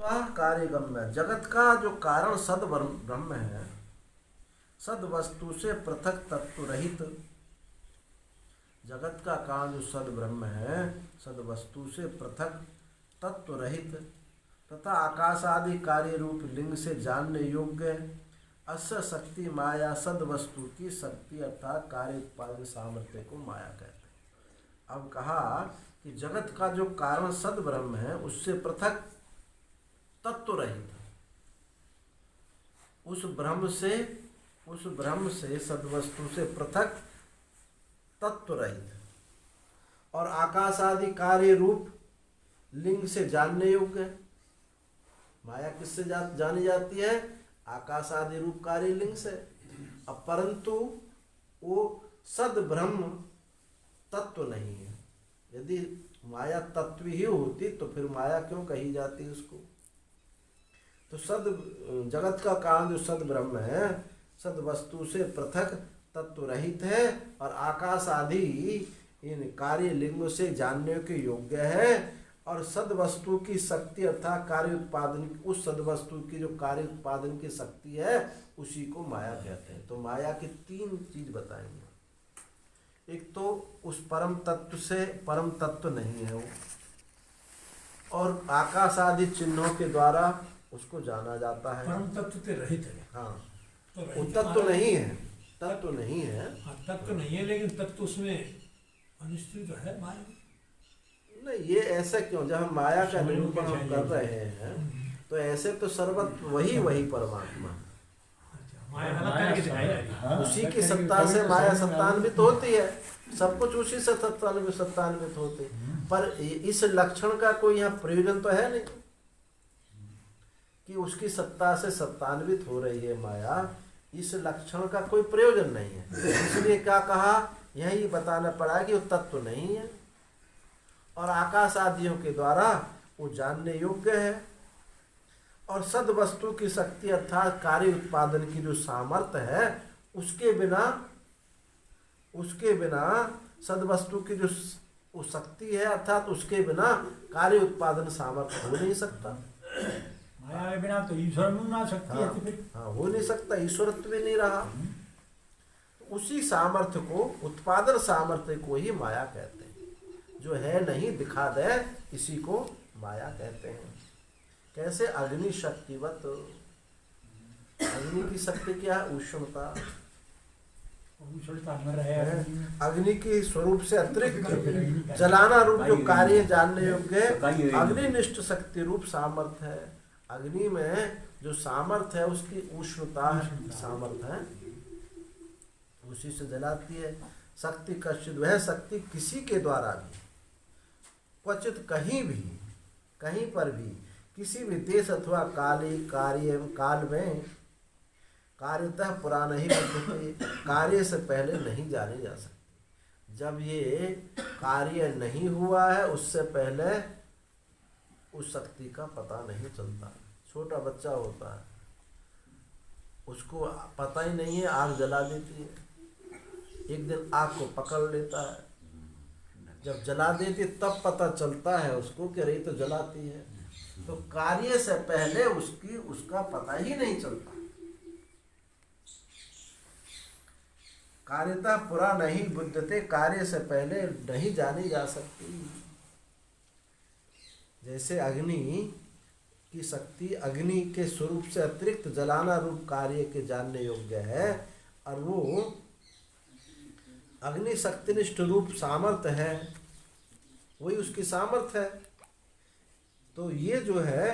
तत्वतः कार्यगम्य, जगत का जो कारण सद ब्रह्म है, सद वस्तु से पृथक तत्व रहित, जगत का कारण जो सद ब्रह्म है, सद वस्तु से पृथक तत्व रहित तथा आकाश आदि कार्य रूप लिंग से जानने योग्य अस्य शक्ति माया सद वस्तु की शक्ति अर्थात कार्य उत्पादन सामर्थ्य को माया कहते हैं। अब कहा कि जगत का जो कारण सद ब्रह्म है उससे पृथक तत्व रहित, उस ब्रह्म से सदवस्तु से पृथक तत्व रहित और आकाश आदि कार्य रूप लिंग से जानने योग्य है। माया किससे जानी जाती है? आकाश आदि रूप कार्य लिंग से। अब परंतु वो सद ब्रह्म तत्व नहीं है। यदि माया तत्व ही होती तो फिर माया क्यों कही जाती उसको? तो जगत का कारण जो सद ब्रह्म है, सद वस्तु से पृथक तत्व रहित है और आकाश आदि इन कार्य लिंग से जानने के योग्य है और सद वस्तु की शक्ति अर्थात कार्य उत्पादन, उस सद वस्तु की जो कार्य उत्पादन की शक्ति है उसी को माया कहते हैं। तो माया की तीन चीज बताएंगे। एक तो उस परम तत्व से परम तत्व नहीं है वो, और आकाश आदि चिन्हों के द्वारा उसको जाना जाता है। परम तत्व से रहित है। हाँ, तो वो तत्व नहीं है, तत्व नहीं है। हाँ, तत्व नहीं है, लेकिन तत्व उसमें अनिश्चित तो है माया। नहीं, ये ऐसा क्यों? जब हम माया का निरूपण हम कर रहे हैं तो ऐसे तो सर्वत्र वही परमात्मा, उसी की सत्ता से माया सत्तान्वित होती है, सब कुछ उसी से सत्तान्वित होते। पर इस लक्षण का कोई यहाँ प्रयोजन तो है नहीं कि उसकी सत्ता से सत्तान्वित हो रही है माया, इस लक्षण का कोई प्रयोजन नहीं है। इसलिए क्या कहा, यही बताना पड़ा कि वो तत्व नहीं है और आकाश आदियों के द्वारा वो जानने योग्य है और सद वस्तु की शक्ति अर्थात कार्य उत्पादन की जो सामर्थ्य है उसके बिना सद वस्तु की जो वो शक्ति है अर्थात उसके बिना कार्य उत्पादन सामर्थ्य हो नहीं सकता। माया के बिना तो ईश्वर में ना सकती है। हाँ, हो नहीं सकता, ईश्वरत्व भी नहीं रहा। उसी सामर्थ्य को, उत्पादन सामर्थ्य को ही माया कहते हैं। जो है नहीं दिखा दे इसी को माया कहते हैं। कैसे? अग्नि शक्तिवत। अग्नि की शक्ति क्या है? उष्णता। अग्नि के स्वरूप से अतिरिक्त जलाना रूप जो कार्य जानने योग्य है अग्निनिष्ठ शक्ति रूप सामर्थ्य है। अग्नि में जो सामर्थ्य है उसकी उष्णता सामर्थ्य है, उसी से जलाती है। शक्ति कश्चित, वह शक्ति किसी के द्वारा भी क्वचित कहीं पर भी किसी भी देश अथवा काल में कार्यतः पुरा नहीं बनते, कार्य से पहले नहीं जाने जा सकती। जब ये कार्य नहीं हुआ है उससे पहले उस शक्ति का पता नहीं चलता। छोटा बच्चा होता है, उसको पता ही नहीं है, आग जला देती है। एक दिन आग को पकड़ लेता है, जब जला देती तब पता चलता है उसको कि अरे तो जलाती है। तो कार्य से पहले उसका पता ही नहीं चलता। कार्यता पुरा नहीं बुद्धते, कार्य से पहले नहीं जानी जा सकती। जैसे अग्नि की शक्ति अग्नि के स्वरूप से अतिरिक्त जलाना रूप कार्य के जानने योग्य है और वो अग्नि शक्तिनिष्ठ रूप सामर्थ्य है, वही उसकी सामर्थ्य है। तो ये जो है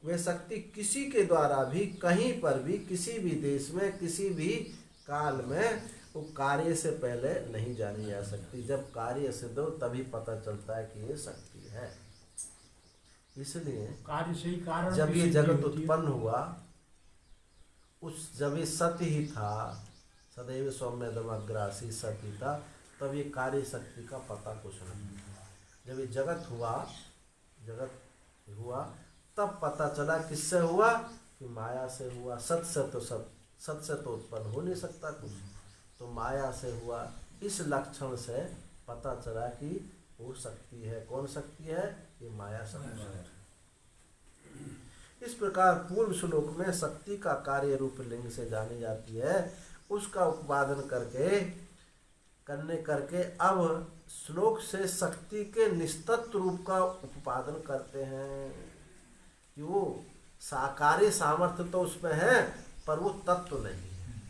वह शक्ति किसी के द्वारा भी कहीं पर भी किसी भी देश में किसी भी काल में वो कार्य से पहले नहीं जानी जा सकती। जब कार्य सिद्ध हो तभी पता चलता है कि ये शक्ति है। इसलिए कार्य से ही कारण जब ये जगत उत्पन्न हुआ जब ये सत्य ही था, सदैव सौम्यदम अग्रासी सत्य था, तब ये कार्य शक्ति का पता कुछ नहीं था। जब ये जगत हुआ तब पता चला किससे हुआ कि माया से हुआ। सत से तो उत्पन्न हो नहीं सकता कुछ, तो माया से हुआ। इस लक्षण से पता चला कि वो शक्ति है। कौन शक्ति है? ये माया शक्ति है। प्रकार पूर्व श्लोक में शक्ति का कार्य रूप लिंग से जानी जाती है, उसका उपादन करके अब श्लोक से शक्ति के निस्तत्व रूप का उपादन करते हैं कि वो साकारी सामर्थ्य तो उसमें है पर वो तत्व नहीं है।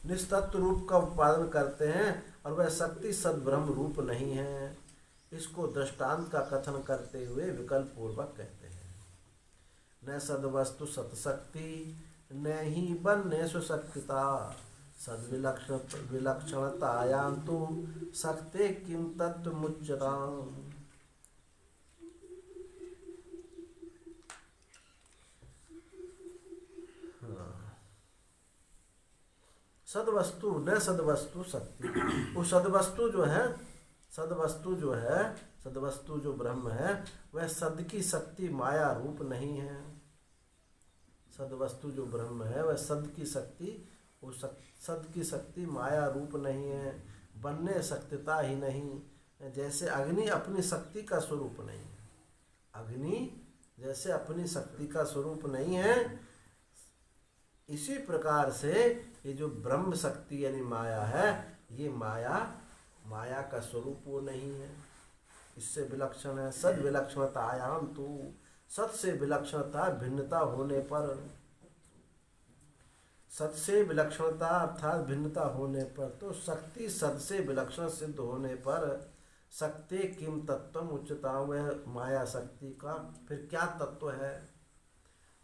निस्तत्व रूप का उपादन करते हैं और वह शक्ति सद्ब्रह्म रूप नहीं है। इसको दृष्टांत का कथन करते हुए विकल्प पूर्वक कहते हैं। न सद्वस्तु सत्शक्ति न ही बन्ने सुशक्तिता सद्विलक्षण विलक्षणतायां तु शक्ते किं तत्त्वमुच्यताम्। सद्वस्तु न सद्वस्तु शक्ति, वो सद्वस्तु जो ब्रह्म है वह सद की शक्ति माया रूप नहीं है। सद्वस्तु जो ब्रह्म है वह सद की शक्ति माया रूप नहीं है। बनने शक्तिता ही नहीं, जैसे अग्नि अपनी शक्ति का स्वरूप नहीं है। अग्नि जैसे अपनी शक्ति का स्वरूप नहीं है, इसी प्रकार से ये जो ब्रह्म शक्ति यानी माया है, ये माया का स्वरूप वो नहीं है, इससे विलक्षण है। सद विलक्षणतायाम तू, सत से विलक्षणता भिन्नता होने पर, सत से विलक्षणता अर्थात भिन्नता होने पर, तो शक्ति सद से विलक्षण सिद्ध होने पर शक्ति किम तत्वम उच्चता, वह माया शक्ति का फिर क्या तत्व है।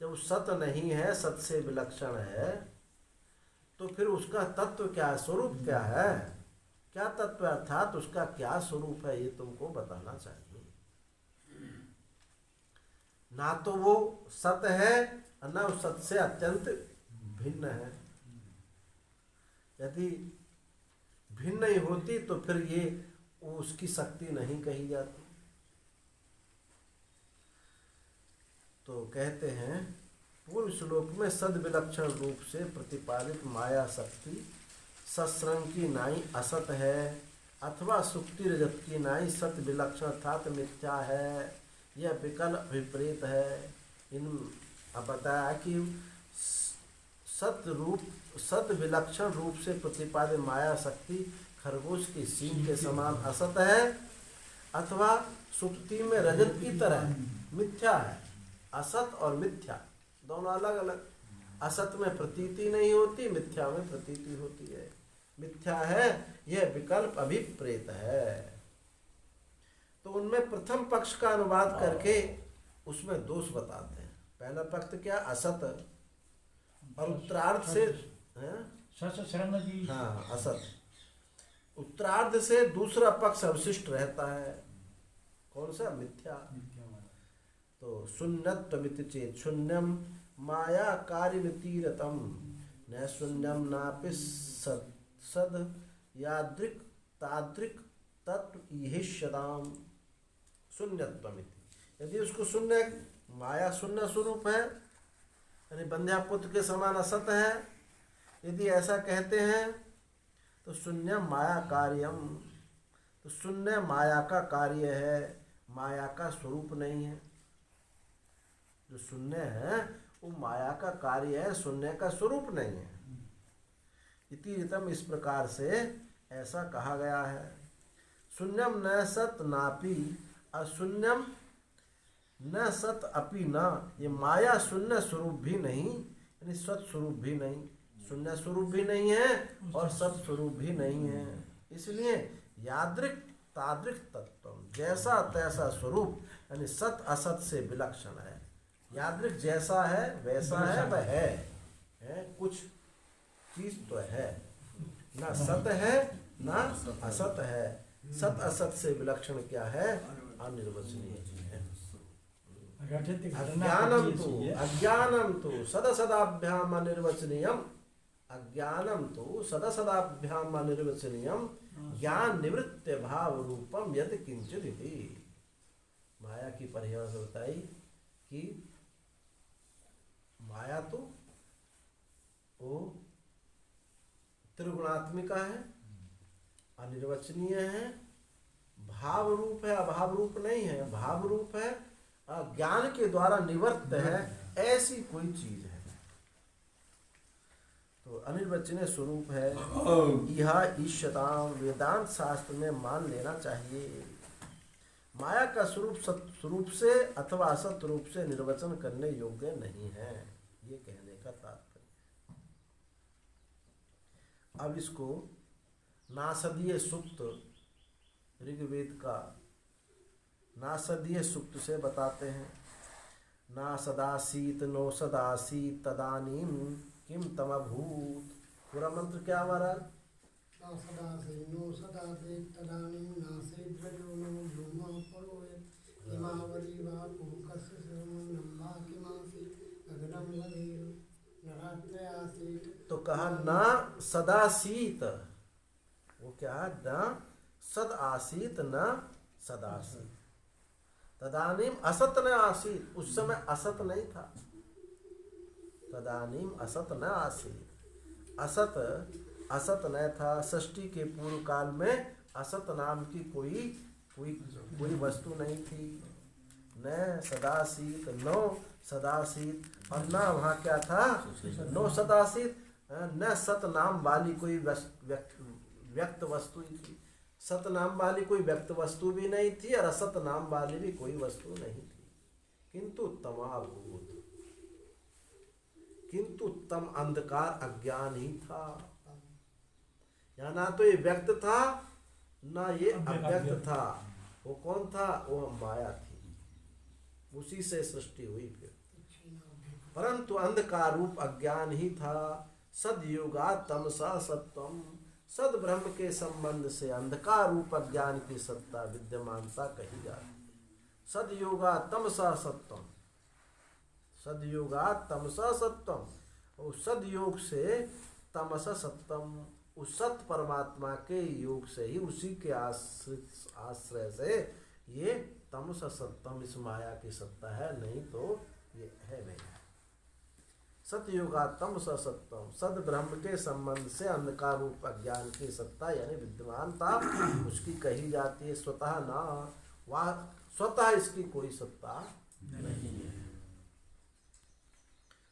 जब सत नहीं है, सत से विलक्षण है, तो फिर उसका तत्व क्या है, स्वरूप क्या है, क्या तत्व अर्थात उसका क्या स्वरूप है, ये तुमको बताना चाहिए। ना तो वो सत है और ना उस सत से अत्यंत भिन्न है। यदि भिन्न ही होती तो फिर ये उसकी शक्ति नहीं कही जाती। तो कहते हैं पूर्व श्लोक में सद विलक्षण रूप से प्रतिपादित माया शक्ति सत्संग की नाई असत है अथवा सुक्ति रजत की नाई सत विलक्षण अर्थात मिथ्या है, यह विकल्प विपरीत है। इन अब बताया कि सत विलक्षण रूप से प्रतिपादित माया शक्ति खरगोश की सींग के समान असत है अथवा सुक्ति में रजत की तरह मिथ्या है। असत और मिथ्या दोनों अलग अलग। असत में प्रतीति नहीं होती, मिथ्या में प्रतीति होती है। मिथ्या है, यह विकल्प अभिप्रेत है। तो उनमें प्रथम पक्ष का अनुवाद करके उसमें दोष बताते हैं। पहला पक्ष क्या, असत, और उत्तरार्ध से हाँ असत, उत्तरार्ध से दूसरा पक्ष अवशिष्ट रहता है। कौन सा, मिथ्या। तो शून्यत्वमिति चेत शून्यम माया कार्यमितिरतम न शून्यम नापि सद यादृक् तादृक् तत्व इहिष्यताम्। शून्यत्वमिति, यदि उसको शून्य, माया शून्य स्वरूप है यानी बंध्या पुत्र के समान असत है, यदि ऐसा कहते हैं तो शून्य माया कार्यम, तो शून्य माया का कार्य है, माया का स्वरूप नहीं है। जो शून्य है वो माया का कार्य है, शून्य का स्वरूप नहीं है। इति ऋतम, इस प्रकार से ऐसा कहा गया है। शून्यम न सत नापि अशून्यम न सत अपि न, ये माया शून्य स्वरूप भी नहीं यानी सत स्वरूप भी नहीं, शून्य स्वरूप भी नहीं है और सत स्वरूप भी नहीं है। इसलिए यादृक् तादृक् तत्व, जैसा तैसा स्वरूप यानी सत असत से विलक्षण है। यादृक् जैसा है वैसा है, वह है कुछ चीज तो है, ना सत है ना असत है। सत असत से विलक्षण क्या है, अनिर्वचनीय चीज है। अज्ञानम तो सदसदाभ्याम अनिर्वचनीयम, अज्ञानम तो सदसदाभ्याम अनिर्वचनीयम ज्ञान निवृत्त भाव रूपम यद किंचित इति। माया की परिभाषा बताई कि माया तो वो त्रिगुणात्मिका है, अनिर्वचनीय है, भाव रूप है, अभाव रूप नहीं है। भाव रूप है ज्ञान के द्वारा निवर्त है, ऐसी कोई चीज है। तो अनिर्वचनीय स्वरूप है यह ईश्वताम, वेदांत शास्त्र में मान लेना चाहिए। माया का स्वरूप सत रूप से अथवा असत रूप से निर्वचन करने योग्य नहीं है, ये कहने का तात्पर्य। अब इसको नासदीय सूक्त, ऋग्वेद का नासदीय सूक्त से बताते हैं। ना सदासीत नो सदासीत तदानीम किम तमभूत। पूरा मंत्र क्या हमारा? ना सदासीत नो सदासीत तदानीम नासीत रजो नो ब्रह्मा परोयत हिमावली वा पुरुकस्य सर्वमन्नम्बा किमासीत गगनम वदेव नरात्रयासीत। तो कहा ना सदासीत, वो क्या? न सद आसीत न सदासीत। तदानीम असत न आसीत, उस समय असत नहीं था। तदानीम असत न आसीत, असत असत न था। सृष्टि के पूर्व काल में असत नाम की कोई वस्तु नहीं थी। न सदासीत नो सदासीत, और न वहाँ क्या था? नो सदासीत। न सत नाम वाली कोई व्यक्त वस्तु ही थी। सत नाम वाली कोई व्यक्त वस्तु भी नहीं थी और असत नाम वाली भी कोई वस्तु नहीं थी। किंतु तमाभूत, किंतु तम अंधकार अज्ञान ही था। या ना तो ये व्यक्त था ना ये अव्यक्त था। वो कौन था? वो माया थी, उसी से सृष्टि हुई फिर। परंतु अंधकार रूप अज्ञान ही था। सदयुगा तमसा सत्वम, सद ब्रह्म के संबंध से अंधकार रूप अज्ञान की सत्ता विद्यमानता कही जाती है। सदयुगा तमसा सत्वम, सदयुगा तमसा सत्वम, और सदयोग से तमसा सत्वम, उस सत परमात्मा के योग से ही, उसी के आश्रय से ये तमस सत्वम, इस माया की सत्ता है, नहीं तो ये है नहीं। सतयुगा तमस सत्वम, सद ब्रह्म के संबंध से अंधकार रूप अज्ञान की सत्ता यानी विद्यमानता उसकी कही जाती है। स्वतः ना, वह स्वतः इसकी कोई सत्ता नहीं है।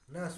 न